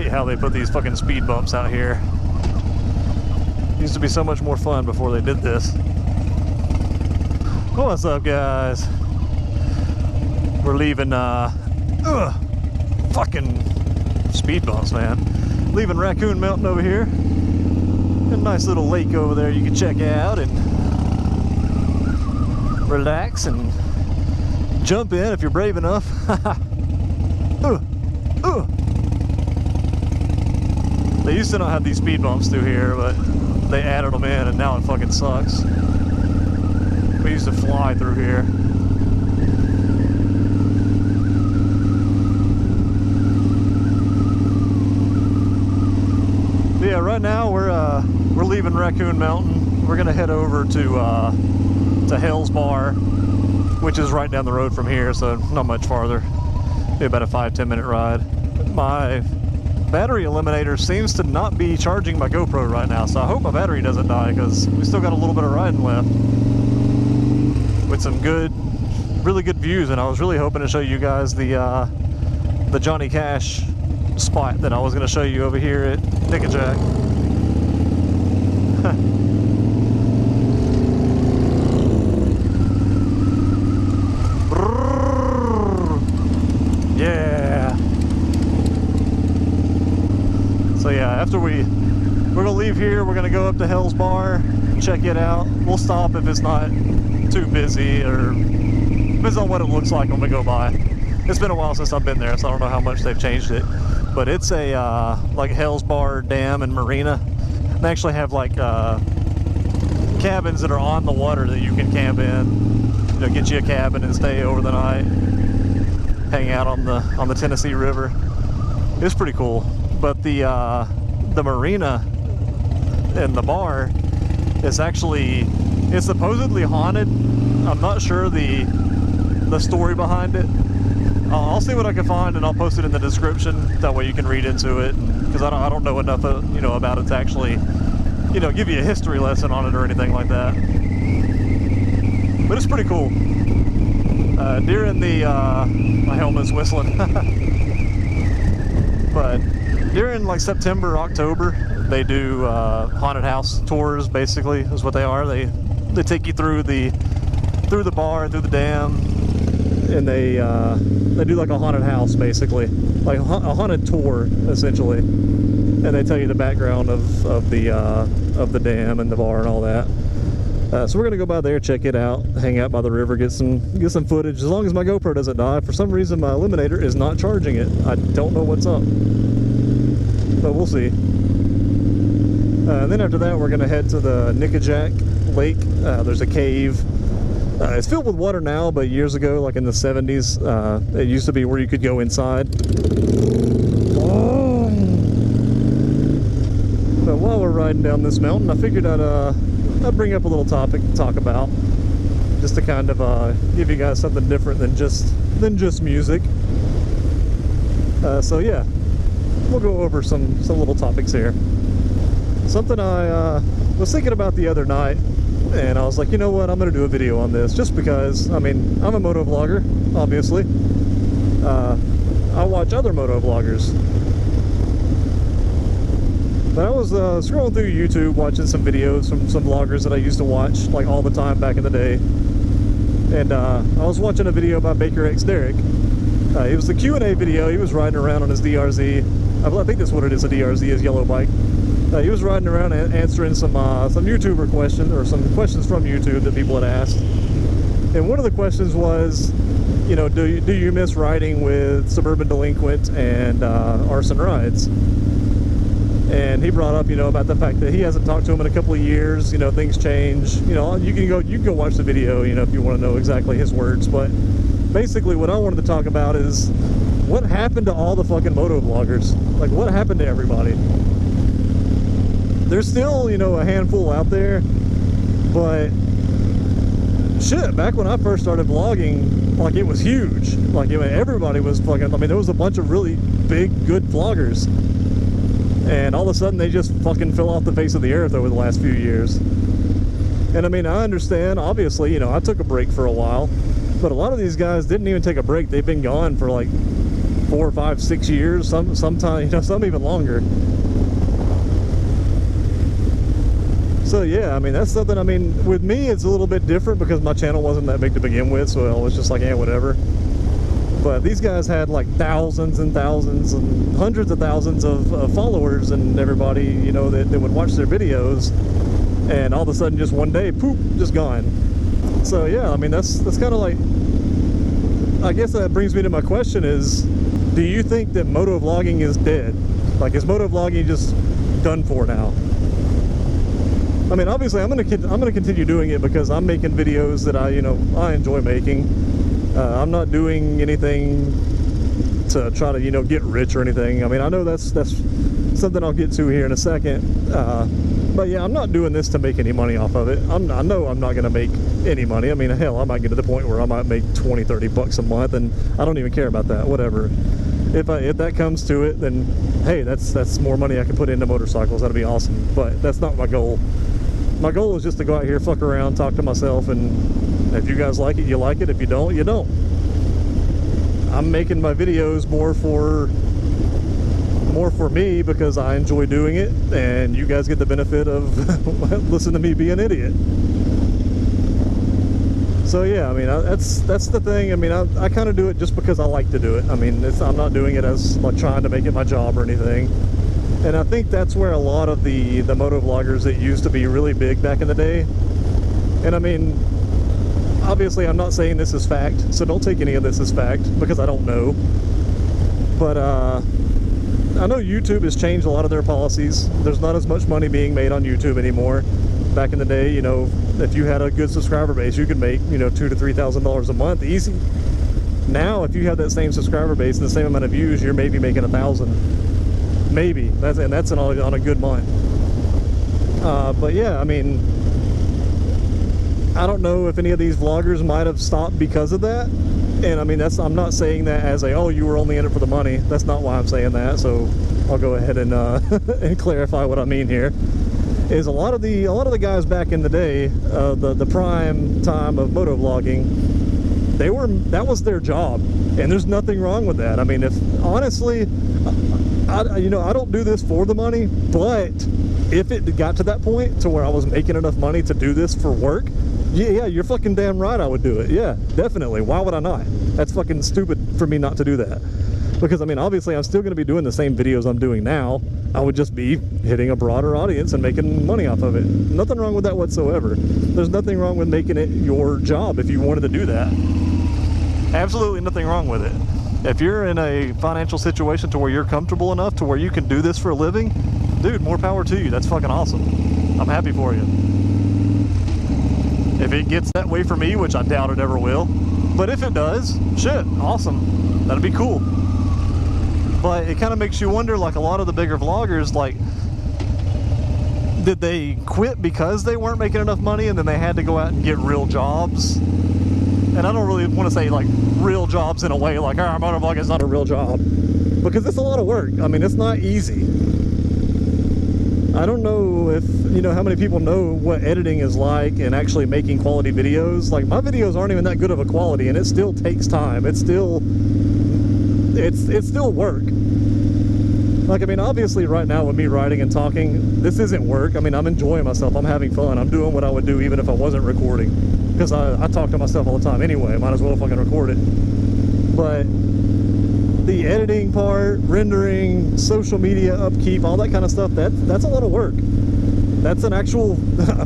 hate how they put these fucking speed bumps out here. Used to be so much more fun before they did this. What's up, guys? We're leaving, fucking speed bumps, man. Leaving Raccoon Mountain over here. A nice little lake over there you can check out and relax and jump in if you're brave enough. They used to not have these speed bumps through here, but they added them in and now it fucking sucks. We used to fly through here. But yeah, right now we're leaving Raccoon Mountain. We're gonna head over to Hales Bar, which is right down the road from here, so not much farther. Maybe about a 5-10 minute ride. My battery eliminator seems to not be charging my GoPro right now, so I hope my battery doesn't die because we still got a little bit of riding left with some really good views. And I was really hoping to show you guys the Johnny Cash spot that I was going to show you over here at Nickajack. Yeah. So yeah, after we're gonna leave here, we're gonna go up to Hales Bar, check it out. We'll stop if it's not too busy, or depends on what it looks like when we go by. It's been a while since I've been there, so I don't know how much they've changed it. But it's a like Hales Bar Dam and Marina. They actually have like cabins that are on the water that you can camp in. You know, get you a cabin and stay over the night, hang out on the Tennessee River. It's pretty cool. But the marina and the bar is it's supposedly haunted. I'm not sure the story behind it. I'll see what I can find and I'll post it in the description. That way you can read into it, because I don't know enough about it to actually give you a history lesson on it or anything like that. But it's pretty cool. During my helmet's whistling. But during like September, October, they do haunted house tours. Basically, is what they are. They take you through the bar, through the dam, and they do like a haunted house, basically, like a haunted tour, essentially. And they tell you the background of the dam and the bar and all that. So we're gonna go by there, check it out, hang out by the river, get some footage. As long as my GoPro doesn't die. For some reason, my eliminator is not charging it. I don't know what's up, but we'll see. And then after that, we're gonna head to the Nickajack Lake. There's a cave. It's filled with water now, but years ago, like in the 70s, it used to be where you could go inside. Oh. But while we're riding down this mountain, I figured I'd bring up a little topic to talk about, just to kind of give you guys something different than just music. So yeah, we'll go over some little topics here. Something I was thinking about the other night, and I was like, you know what, I'm gonna do a video on this, just because, I mean, I'm a motovlogger, obviously. I watch other motovloggers. But I was scrolling through YouTube, watching some videos from some vloggers that I used to watch like all the time back in the day. And I was watching a video by Baker X Derek. It was the Q&A video. He was riding around on his DRZ. I think that's what it is, a DRZ, his yellow bike. He was riding around and answering some YouTuber questions, or some questions from YouTube that people had asked. And one of the questions was, do you miss riding with Suburban Delinquent and Arson Rides? And he brought up, about the fact that he hasn't talked to him in a couple of years. Things change. You can go watch the video, if you want to know exactly his words. But basically, what I wanted to talk about is what happened to all the fucking motovloggers. Like, what happened to everybody? There's still, a handful out there, but shit, back when I first started vlogging, like, it was huge. Like, everybody was fucking, there was a bunch of really big, good vloggers. And all of a sudden, they just fucking fell off the face of the earth over the last few years. And I understand, obviously, I took a break for a while, but a lot of these guys didn't even take a break. They've been gone for like 4, 5, 6 years, sometimes, you know, some even longer. So yeah, I mean, that's something, I mean, with me it's a little bit different because my channel wasn't that big to begin with, so I was just like, yeah, whatever. But these guys had like thousands and thousands and hundreds of thousands of followers and everybody, you know, that would watch their videos, and all of a sudden just one day, poof, just gone. So yeah, I mean, that's kind of like, I guess that brings me to my question is, do you think that motovlogging is dead? Like, is motovlogging just done for now? I mean, obviously I'm gonna continue doing it because I'm making videos that I enjoy making. I'm not doing anything to try to, you know, get rich or anything. I mean, I know that's something I'll get to here in a second. But yeah, I'm not doing this to make any money off of it. I know I'm not going to make any money. I mean, hell, I might get to the point where I might make 20, 30 bucks a month, and I don't even care about that, whatever. If that comes to it, then hey, that's more money I can put into motorcycles. That'd be awesome. But that's not my goal. My goal is just to go out here, fuck around, talk to myself, and if you guys like it, you like it. If you don't, you don't. I'm making my videos more for me because I enjoy doing it, and you guys get the benefit of listening to me be an idiot. So yeah, I mean, that's the thing. I mean, I kind of do it just because I like to do it. I mean, I'm not doing it as like trying to make it my job or anything. And I think that's where a lot of the motovloggers that used to be really big back in the day, and I mean, obviously I'm not saying this is fact, so don't take any of this as fact because I don't know. But I know YouTube has changed a lot of their policies. There's not as much money being made on YouTube anymore. Back in the day, you know, if you had a good subscriber base, you could make, you know, $2,000 to $3,000 a month easy. Now, if you have that same subscriber base and the same amount of views, you're maybe making 1,000, maybe. That's on a good month. But yeah, I mean, I don't know if any of these vloggers might have stopped because of that. And I mean, I'm not saying that as oh, you were only in it for the money. That's not why I'm saying that. So I'll go ahead and and clarify what I mean here. Is a lot of the guys back in the day, the prime time of motovlogging, that was their job, and there's nothing wrong with that. I mean, if honestly, I don't do this for the money, but if it got to that point to where I was making enough money to do this for work, yeah, you're fucking damn right I would do it. Yeah, definitely. Why would I not? That's fucking stupid for me not to do that. Because, I mean, obviously I'm still going to be doing the same videos I'm doing now. I would just be hitting a broader audience and making money off of it. Nothing wrong with that whatsoever. There's nothing wrong with making it your job if you wanted to do that. Absolutely nothing wrong with it. If you're in a financial situation to where you're comfortable enough to where you can do this for a living, dude, more power to you. That's fucking awesome. I'm happy for you. If it gets that way for me, which I doubt it ever will, but if it does, shit, awesome. That'd be cool. But it kind of makes you wonder, like a lot of the bigger vloggers, like, did they quit because they weren't making enough money and then they had to go out and get real jobs? And I don't really want to say like real jobs in a way like, motovlogging is not a real job, because it's a lot of work. I mean, it's not easy. I don't know if, how many people know what editing is like and actually making quality videos. Like, my videos aren't even that good of a quality, and it still takes time. It's still work. Like, I mean, obviously right now with me writing and talking, this isn't work. I mean, I'm enjoying myself. I'm having fun. I'm doing what I would do even if I wasn't recording, because I talk to myself all the time anyway. Might as well fucking record it. But the editing part, rendering, social media upkeep, all that kind of stuff, that's a lot of work. That's an actual,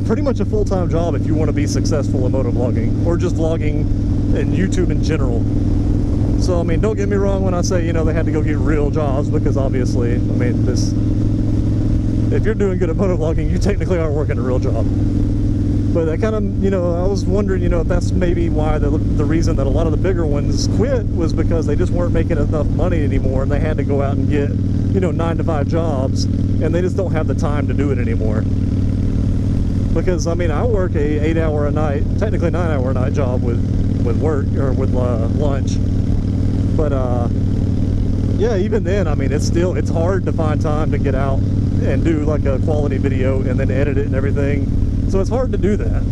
pretty much a full-time job if you want to be successful in motovlogging, or just vlogging and YouTube in general. So, I mean, don't get me wrong when I say, they had to go get real jobs, because obviously, I mean, if you're doing good at motovlogging, you technically are working a real job. But that kind of, I was wondering, if that's maybe why the reason that a lot of the bigger ones quit was because they just weren't making enough money anymore, and they had to go out and get, 9-to-5 jobs, and they just don't have the time to do it anymore. Because, I mean, I work a 8-hour a night, technically 9-hour a night job with work, or with lunch. But, yeah, even then, I mean, it's hard to find time to get out and do like a quality video and then edit it and everything. So it's hard to do that.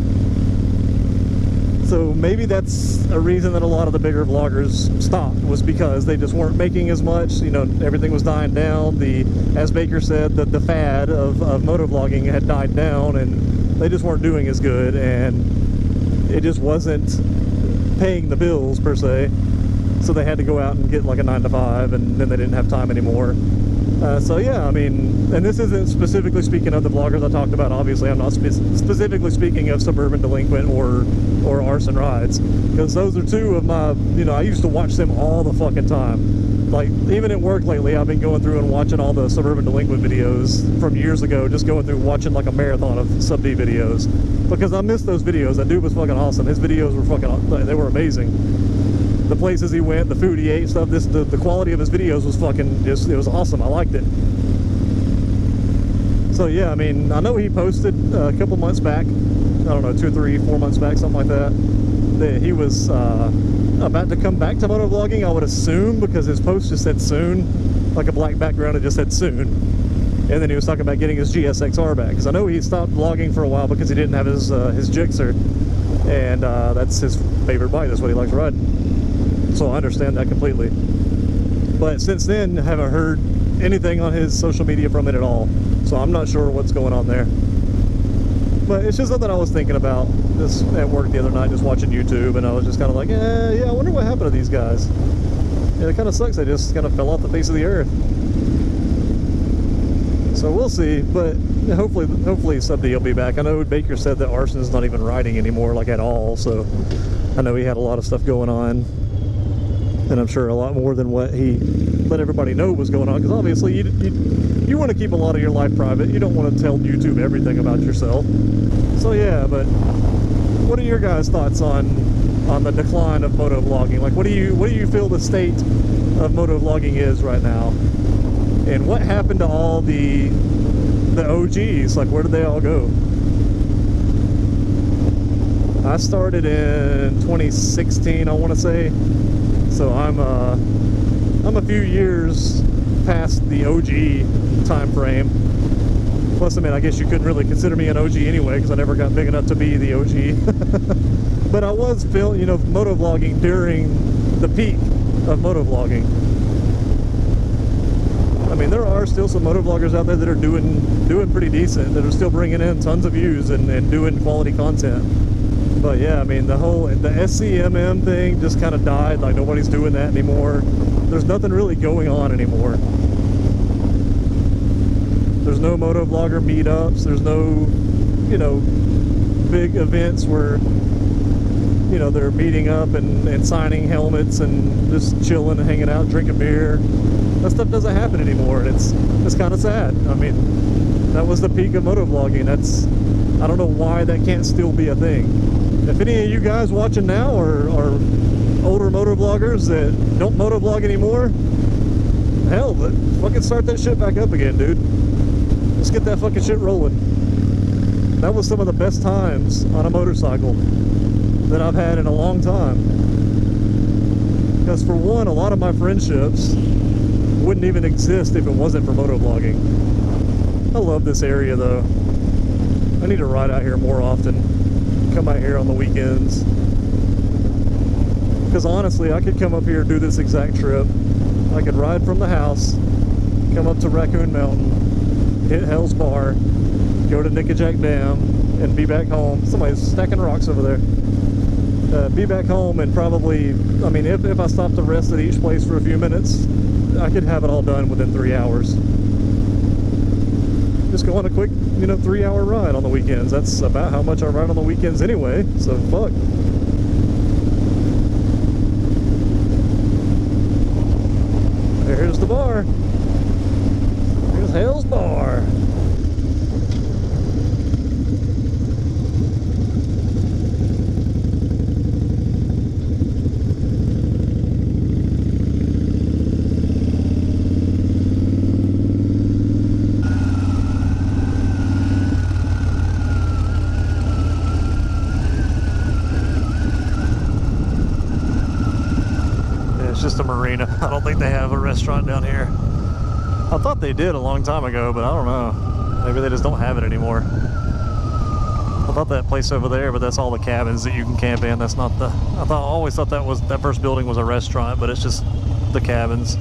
So maybe that's a reason that a lot of the bigger vloggers stopped, was because they just weren't making as much. You know, everything was dying down. As Baker said, the fad of motovlogging had died down, and they just weren't doing as good, and it just wasn't paying the bills per se. So they had to go out and get like a 9-to-5, and then they didn't have time anymore. So yeah, I mean, and this isn't specifically speaking of the vloggers I talked about. Obviously, I'm not specifically speaking of Suburban Delinquent or Arson Rides, because those are two of my, you know, I used to watch them all the fucking time. Like, even at work lately, I've been going through and watching all the Suburban Delinquent videos from years ago, just going through watching like a marathon of Sub D videos, because I missed those videos. That dude was fucking awesome. His videos were fucking, they were amazing. The places he went, the food he ate, stuff, the quality of his videos was fucking, it was awesome. I liked it. So yeah, I mean, I know he posted a couple months back, I don't know, 2 or 3, 4 months back, something like that, that he was about to come back to motovlogging, I would assume, because his post just said soon, like a black background, it just said soon. And then he was talking about getting his GSX-R back, because I know he stopped vlogging for a while because he didn't have his Gixxer, and that's his favorite bike, that's what he likes riding. So I understand that completely. But since then, I haven't heard anything on his social media from it at all. So I'm not sure what's going on there. But it's just something I was thinking about just at work the other night, just watching YouTube, and I was just kind of like, yeah, I wonder what happened to these guys. And it kind of sucks. They just kind of fell off the face of the earth. So we'll see, but hopefully Sub D will be back. I know Baker said that Arson's not even riding anymore, like at all. So I know he had a lot of stuff going on. And I'm sure a lot more than what he let everybody know was going on, because obviously you want to keep a lot of your life private. You don't want to tell YouTube everything about yourself. So yeah, but what are your guys' thoughts on the decline of motovlogging? Like, what do you feel the state of motovlogging is right now? And what happened to all the OGs? Like, where did they all go? I started in 2016, I want to say. So I'm a few years past the OG time frame. Plus, I mean, I guess you couldn't really consider me an OG anyway, because I never got big enough to be the OG. But I was motovlogging during the peak of motovlogging. I mean, there are still some motovloggers out there that are doing pretty decent, that are still bringing in tons of views and doing quality content. But yeah, I mean, the SCMM thing just kind of died. Like, nobody's doing that anymore. There's nothing really going on anymore. There's no motovlogger meetups. There's no, big events where, they're meeting up and signing helmets and just chilling and hanging out, drinking beer. That stuff doesn't happen anymore, and it's kind of sad. I mean, that was the peak of motovlogging. I don't know why that can't still be a thing. If any of you guys watching now are older motovloggers that don't motovlog anymore, hell, fucking start that shit back up again, dude. Let's get that fucking shit rolling. That was some of the best times on a motorcycle that I've had in a long time. Because for one, a lot of my friendships wouldn't even exist if it wasn't for motovlogging. I love this area though. I need to ride out here more often. Come out here on the weekends, because honestly I could come up here and do this exact trip. I could ride from the house, come up to Raccoon Mountain, hit Hales Bar, go to Nickajack Dam, and be back home. Somebody's stacking rocks over there. Be back home, and probably, I mean, if I stopped to rest at each place for a few minutes, I could have it all done within 3 hours. Just go on a quick, 3-hour ride on the weekends. That's about how much I ride on the weekends anyway, so fuck. There's the bar. Here's Hales Bar. Just a marina. I don't think they have a restaurant down here. I thought they did a long time ago, but I don't know. Maybe they just don't have it anymore. I thought thought that place over there, but that's all the cabins that you can camp in. That's not the. I always thought that first building was a restaurant, but it's just the cabins.